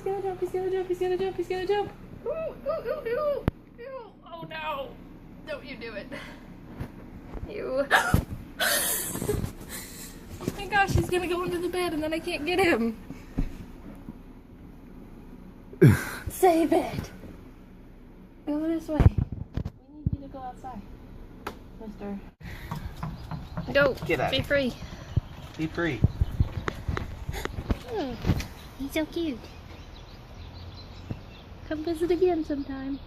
he's gonna jump, he's gonna jump, he's gonna jump, he's gonna jump. Ooh, ooh, ooh, ooh, ooh. Oh no! Don't you do it. You. Oh my gosh, he's gonna go into the bed and then I can't get him. Save it! Go this way. We need you to go outside. Mister. Go. Get out. Be free. Be free. Oh, he's so cute. Come visit again sometime.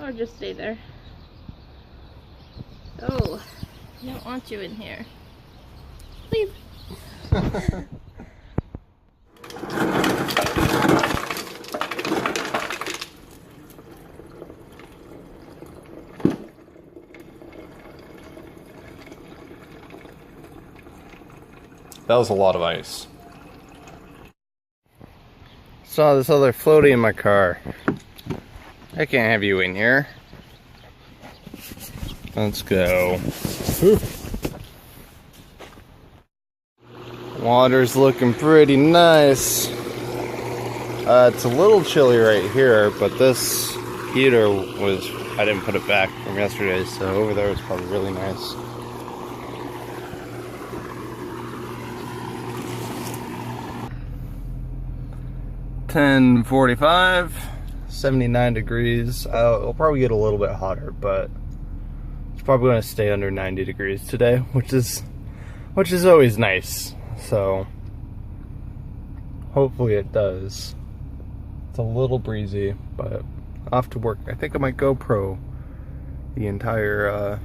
Or just stay there. Oh, I don't want you in here. Leave. That was a lot of ice. Saw this other floaty in my car. I can't have you in here. Let's go. Whew. Water's looking pretty nice. It's a little chilly right here, but this heater was, I didn't put it back from yesterday, so over there was probably really nice. $10:45, 79 degrees. It'll probably get a little bit hotter, but it's probably going to stay under 90 degrees today, which is always nice. So hopefully it does. It's a little breezy, but off to work. I think I might GoPro the entire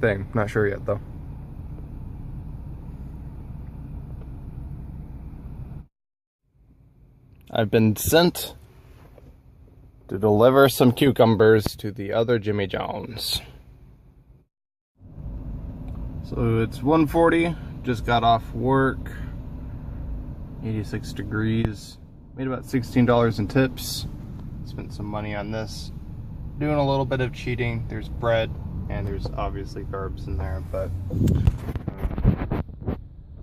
thing. Not sure yet though. I've been sent to deliver some cucumbers to the other Jimmy John's. So it's 1:40, just got off work, 86 degrees, made about $16 in tips, spent some money on this, doing a little bit of cheating. There's bread and there's obviously carbs in there, but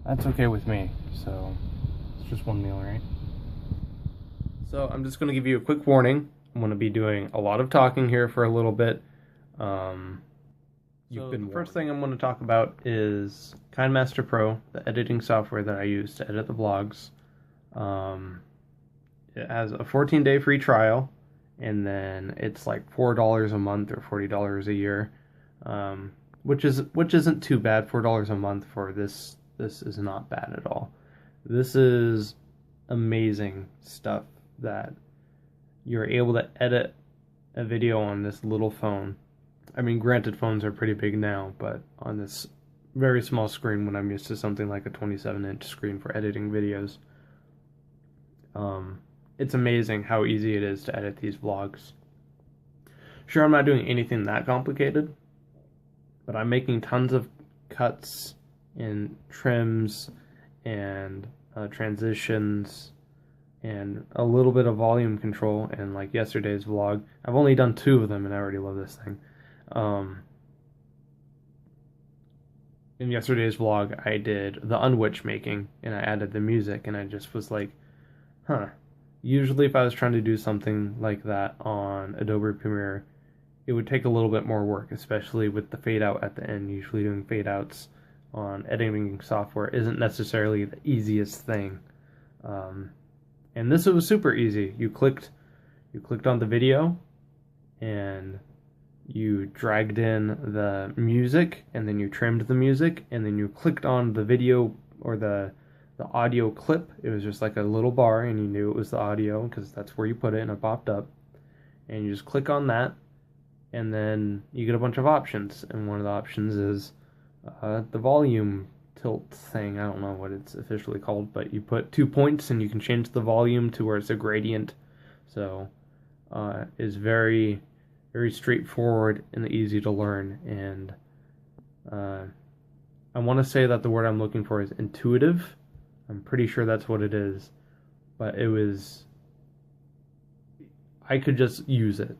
that's okay with me, so it's just one meal, right? So I'm just going to give you a quick warning. I'm going to be doing a lot of talking here for a little bit. The first thing I'm going to talk about is KineMaster Pro, the editing software that I use to edit the vlogs. It has a 14-day free trial, and then it's like $4 a month or $40 a year, which isn't too bad. $4 a month for this is not bad at all. This is amazing stuff that you're able to edit a video on this little phone. I mean, granted, phones are pretty big now, but on this very small screen when I'm used to something like a 27-inch screen for editing videos, it's amazing how easy it is to edit these vlogs. Sure, I'm not doing anything that complicated, but I'm making tons of cuts and trims and transitions and a little bit of volume control. And like yesterday's vlog, I've only done 2 of them and I already love this thing. In yesterday's vlog I did the unwitch making and I added the music, and I just was like, usually if I was trying to do something like that on Adobe Premiere, it would take a little bit more work, especially with the fade out at the end. Usually doing fade outs on editing software isn't necessarily the easiest thing. And this was super easy. You clicked on the video and you dragged in the music, and then you trimmed the music, and then you clicked on the video or the audio clip. It was just like a little bar, and you knew it was the audio because that's where you put it, and it popped up. And you just click on that, and then you get a bunch of options. And one of the options is the volume tilt thing. I don't know what it's officially called, but you put 2 points and you can change the volume to where it's a gradient. So it's very, very straightforward and easy to learn. And I want to say that the word I'm looking for is intuitive. I'm pretty sure that's what it is, but I could just use it.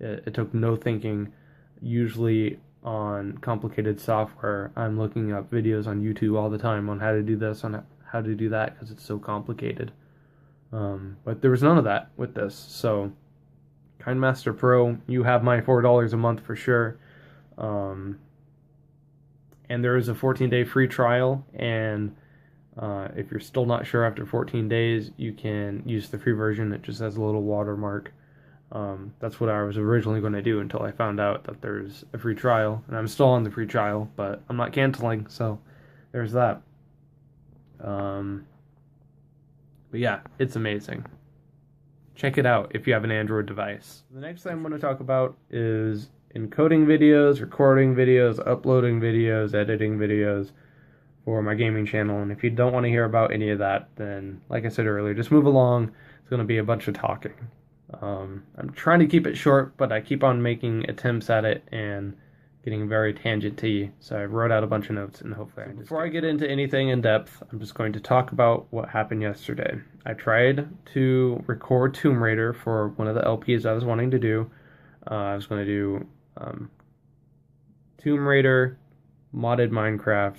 It took no thinking. Usually on complicated software, I'm looking up videos on YouTube all the time on how to do this, on how to do that because it's so complicated. But there was none of that with this. So, KineMaster Pro, you have my $4 a month for sure. And there is a 14-day free trial, and if you're still not sure after 14 days, you can use the free version. It just has a little watermark. That's what I was originally going to do until I found out that there's a free trial, and I'm still on the free trial, but I'm not canceling, so there's that. But yeah, it's amazing. Check it out if you have an Android device. The next thing I'm going to talk about is encoding videos, recording videos, uploading videos, editing videos for my gaming channel. And if you don't want to hear about any of that, then like I said earlier, just move along. It's going to be a bunch of talking. I'm trying to keep it short, but I keep on making attempts at it and getting very tangent-y, so I wrote out a bunch of notes, and hopefully before I get into anything in depth, I'm just going to talk about what happened yesterday. I tried to record Tomb Raider for one of the LPs I was wanting to do. I was going to do Tomb Raider, modded Minecraft,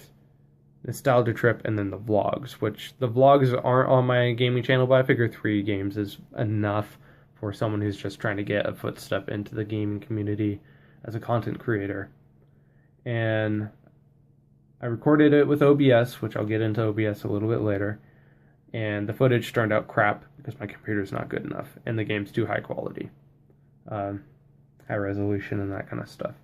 Nostalgia Trip, and then the vlogs, which the vlogs aren't on my gaming channel, but I figure 3 games is enough for someone who's just trying to get a footstep into the gaming community as a content creator. And I recorded it with OBS, which I'll get into OBS a little bit later, and the footage turned out crap because my computer's not good enough and the game's too high quality, high resolution and that kind of stuff.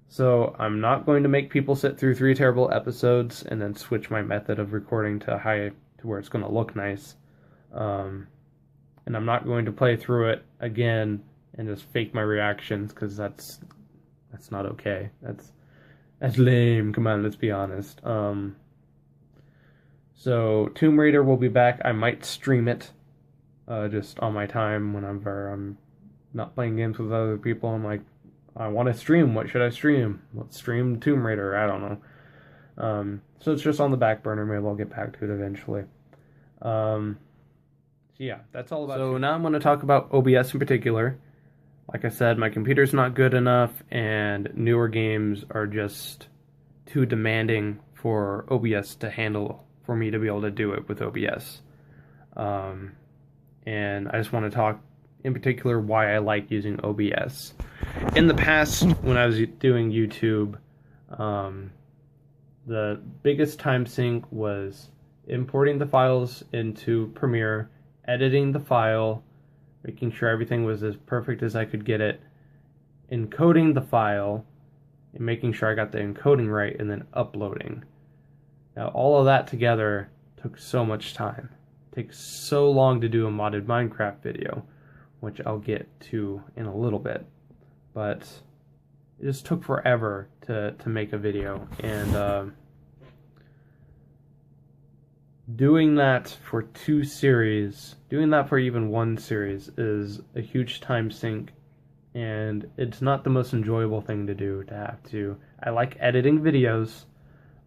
So I'm not going to make people sit through 3 terrible episodes and then switch my method of recording to high to where it's going to look nice. And I'm not going to play through it again and just fake my reactions, because that's not okay. That's lame. Come on, let's be honest. So Tomb Raider will be back. I might stream it just on my time whenever I'm not playing games with other people. I'm like, I want to stream. What should I stream? Let's stream Tomb Raider. I don't know. So it's just on the back burner. Maybe I'll get back to it eventually. So yeah, that's all about it. So now I'm going to talk about OBS in particular. Like I said, my computer's not good enough, and newer games are just too demanding for OBS to handle, for me to be able to do it with OBS. And I just want to talk in particular why I like using OBS. In the past, when I was doing YouTube, the biggest time sink was importing the files into Premiere, editing the file, making sure everything was as perfect as I could get it, encoding the file, and making sure I got the encoding right, and then uploading. Now, all of that together took so much time. It takes so long to do a modded Minecraft video, which I'll get to in a little bit. But it just took forever to make a video, and doing that for 2 series, doing that for even 1 series is a huge time sink, and it's not the most enjoyable thing to do, to have to. I like editing videos,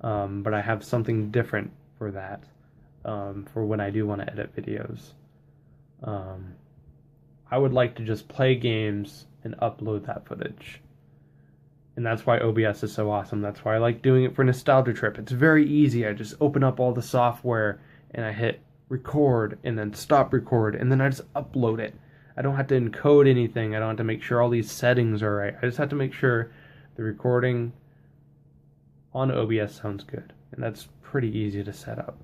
but I have something different for that, for when I do want to edit videos. I would like to just play games and upload that footage. And that's why OBS is so awesome. That's why I like doing it for Nostalgia Trip. It's very easy. I just open up all the software and I hit record and then stop record, and then I just upload it. I don't have to encode anything. I don't have to make sure all these settings are right. I just have to make sure the recording on OBS sounds good. And that's pretty easy to set up.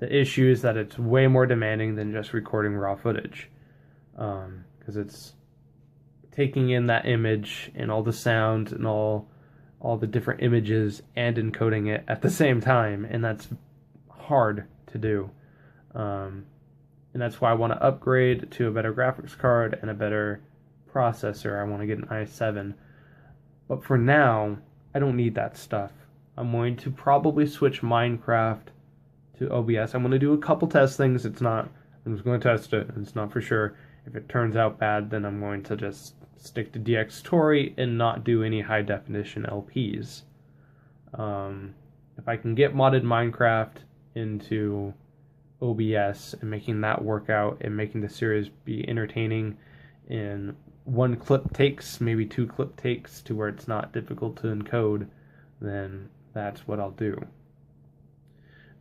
The issue is that it's way more demanding than just recording raw footage. Because it's taking in that image and all the sounds and all the different images and encoding it at the same time, and that's hard to do. And that's why I want to upgrade to a better graphics card and a better processor. I want to get an i7. But for now, I don't need that stuff. I'm going to probably switch Minecraft to OBS. I'm going to do a couple test things. I'm just going to test it. It's not for sure. If it turns out bad, then I'm going to just stick to DxTory and not do any high definition LPs. If I can get modded Minecraft into OBS and making that work out and making the series be entertaining in 1 clip takes, maybe 2 clip takes, to where it's not difficult to encode, then that's what I'll do.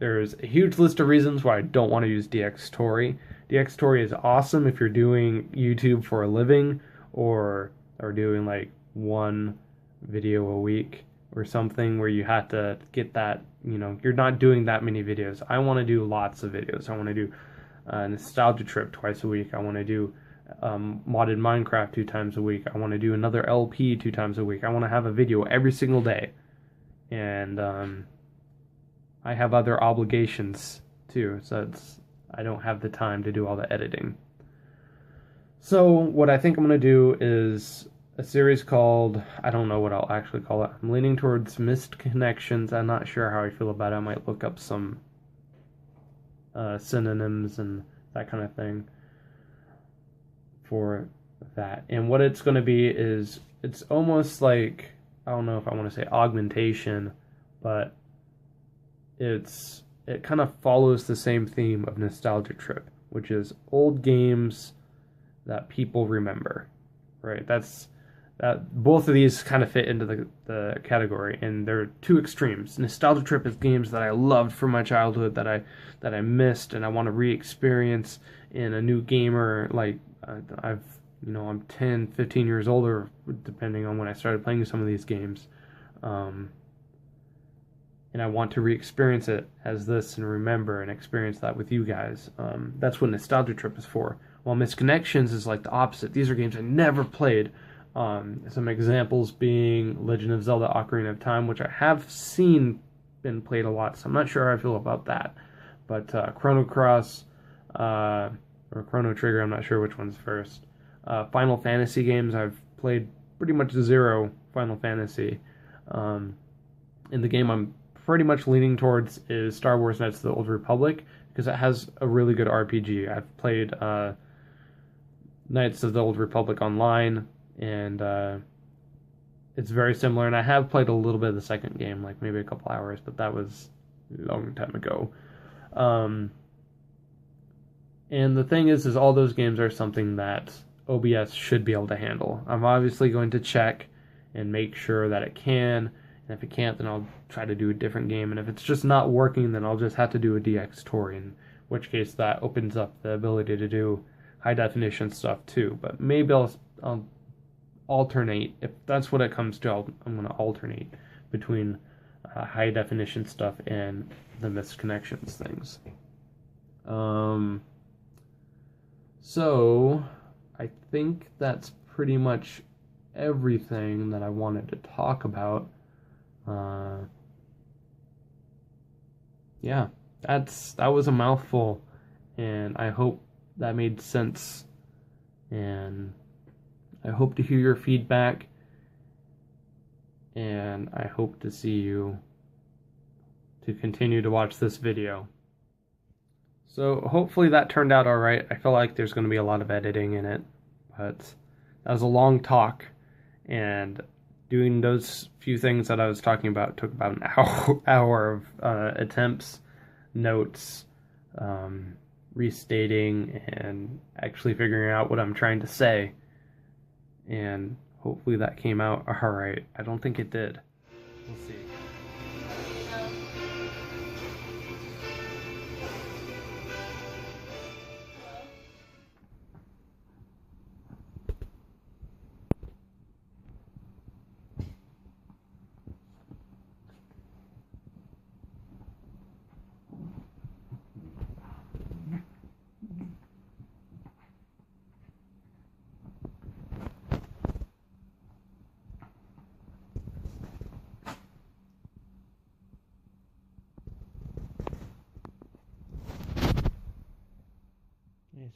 there's a huge list of reasons why I don't want to use DxTory. DxTory is awesome if you're doing YouTube for a living or doing like one video a week or something where you have to get that, you're not doing that many videos. I want to do lots of videos. I want to do a nostalgia trip twice a week. I want to do modded Minecraft 2 times a week. I want to do another LP 2 times a week. I want to have a video every single day. And I have other obligations too, so I don't have the time to do all the editing. So what I think I'm going to do is a series called, I don't know what I'll actually call it. I'm leaning towards Missed Connections. I'm not sure how I feel about it. I might look up some synonyms and that kind of thing for that. And what it's going to be is, it's almost like, I don't know if I want to say augmentation, but it kind of follows the same theme of Nostalgia Trip, which is old games that people remember, right? Both of these kind of fit into the category, and they're two extremes. Nostalgia Trip is games that I loved from my childhood that I missed and I want to re-experience in a new gamer. Like I'm 10, 15 years older, depending on when I started playing some of these games. And I want to re-experience it as this and remember and experience that with you guys. That's what Nostalgia Trip is for. While Misconnections is like the opposite. These are games I never played. Some examples being Legend of Zelda Ocarina of Time, which I have seen been played a lot, so I'm not sure how I feel about that. But Chrono Cross or Chrono Trigger, I'm not sure which one's first. Final Fantasy games, I've played pretty much 0 Final Fantasy. And the game I'm pretty much leaning towards is Star Wars Knights of the Old Republic, because it has a really good RPG. I've played Knights of the Old Republic online, and it's very similar, and I have played a little bit of the second game, like maybe a couple hours, but that was a long time ago. And the thing is all those games are something that OBS should be able to handle. I'm obviously going to check and make sure that it can, and if it can't, then I'll try to do a different game, and if it's just not working, then I'll just have to do a DxTory, in which case that opens up the ability to do high definition stuff too. But maybe I'll alternate. If that's what it comes to, I'm going to alternate between high definition stuff and the missed connections things. So I think that's pretty much everything that I wanted to talk about. Yeah, that was a mouthful, and I hope that made sense, and I hope to hear your feedback, and I hope to see you to continue to watch this video. So hopefully that turned out alright. I feel like there's going to be a lot of editing in it, but that was a long talk, and doing those few things that I was talking about took about an hour of attempts, notes, restating, and actually figuring out what I'm trying to say. And hopefully that came out alright. I don't think it did. We'll see. Yes,